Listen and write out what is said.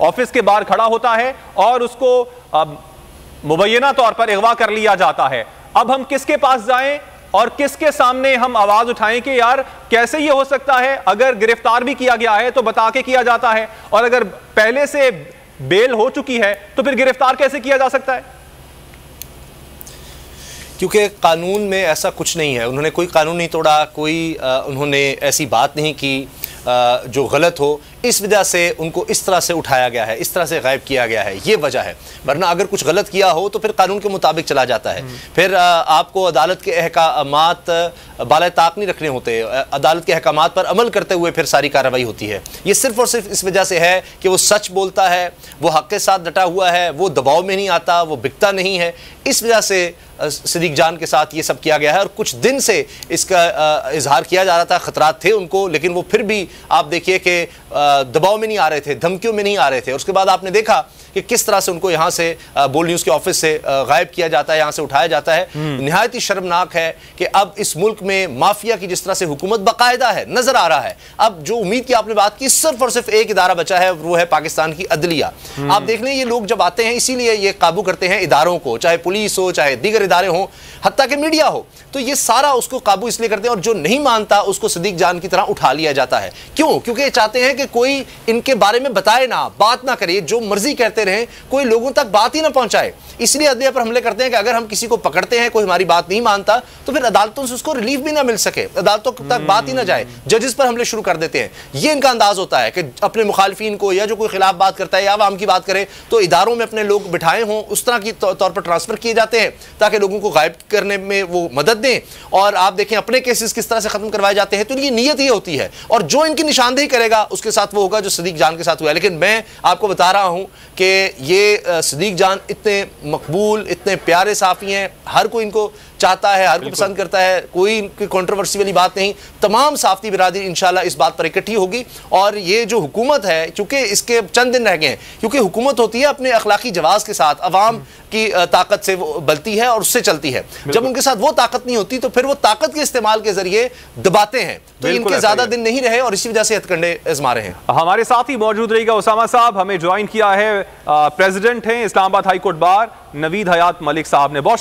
Office के बाहर खड़ा होता है और उसको मुबैना तौर पर अगवा कर लिया जाता है। अब हम किसके पास जाएं और किसके सामने हम आवाज उठाएं कि यार कैसे ये हो सकता है? अगर गिरफ्तार भी किया गया है तो बता के किया जाता है, और अगर पहले से बेल हो चुकी है तो फिर गिरफ्तार कैसे किया जा सकता है? क्योंकि कानून में ऐसा कुछ नहीं है, उन्होंने कोई कानून नहीं तोड़ा, कोई उन्होंने ऐसी बात नहीं की जो गलत हो, इस वजह से उनको इस तरह से उठाया गया है, इस तरह से गायब किया गया है, ये वजह है। वरना अगर कुछ गलत किया हो तो फिर कानून के मुताबिक चला जाता है। फिर आपको अदालत के अहकामात बाला ताक नहीं रखने होते, अदालत के अहकामात पर अमल करते हुए फिर सारी कार्रवाई होती है। ये सिर्फ और सिर्फ इस वजह से है कि वो सच बोलता है, वो हक के साथ डटा हुआ है, वो दबाव में नहीं आता, वो बिकता नहीं है। इस वजह से सिद्दीक जान के साथ ये सब किया गया है और कुछ दिन से इसका इजहार किया जा रहा था, खतरात थे उनको, लेकिन वो फिर भी आप देखिए कि दबाव में नहीं आ रहे थे, धमकियों में नहीं आ रहे थे। उसके बाद आपने देखा कि किस तरह से उनको यहाँ से बोल न्यूज़ के ऑफिस से गायब किया जाता है, यहाँ से उठाया जाता है। निहायत ही शर्मनाक है कि अब इस मुल्क में माफिया की जिस तरह से हुकूमत बाकायदा है, नजर आ रहा है। अब जो उम्मीद की आपने बात की, सिर्फ और सिर्फ एक इदारा बचा है, वो है पाकिस्तान की अदलिया। आप देख लें, ये लोग जब आते हैं इसीलिए ये काबू करते हैं इदारों को, चाहे पुलिस हो, चाहे दीगर इदारे हों, हत्ता के मीडिया हो, तो ये सारा उसको काबू इसलिए करते हैं और जो नहीं मानता उसको सिद्दीक जान की तरह उठा लिया जाता है। क्यों? क्योंकि ये चाहते हैं कि कोई इनके बारे में बताए ना, बात ना करे, जो मर्जी कहते रहें, कोई लोगों तक बात ही ना पहुंचाए। इसलिए अदलिया पर हमले करते हैं कि अगर हम किसी को पकड़ते हैं, कोई हमारी बात नहीं मानता, तो फिर अदालतों से उसको रिलीफ भी ना मिल सके, अदालतों तक बात ही ना जाए, जजेस पर हमले शुरू कर देते हैं। ये इनका अंदाज होता है कि अपने मुखालिफिन को या जो कोई खिलाफ बात करता है या आवाम की बात करे तो इदारों में अपने लोग बिठाए हों, उस तरह की तौर पर ट्रांसफर किए जाते हैं ताकि लोगों को गायब करने में वो मदद दें। और आप देखें अपने केसेस किस तरह से खत्म करवाए जाते हैं। तो इनकी नीयत ये होती है और जो इनकी निशानदेही करेगा उसके साथ वो होगा जो सिद्दीक जान के साथ हुआ है। लेकिन मैं आपको बता रहा हूं कि ये सिद्दीक जान इतने मकबूल, इतने प्यारे साफी हैं, हर कोई इनको चाहता है, हर कोई पसंद करता है, कोई इनकी कंट्रोवर्सी वाली बात नहीं। तमाम साफती बिरादरी इंशाल्लाह इस बात पर इकट्ठी होगी और ये जो हुकूमत है, चूंकि इसके चंद दिन रह गए हैं, क्योंकि हुकूमत होती है अपने अखलाकी जवाज के साथ, अवाम की ताकत से वो बलती है और उससे चलती है। जब उनके साथ वो ताकत नहीं होती तो फिर वो ताकत के इस्तेमाल के जरिए दबाते हैं। तो इनके ज्यादा दिन नहीं रहे और इसी वजह से हथकंडे आजमा रहे हैं। हमारे साथ ही मौजूद रहेगा उसामा साहब, हमें ज्वाइन किया है प्रेसिडेंट हैं Islamabad high court bar Naveed हयात मलिक साहब ने। बहुत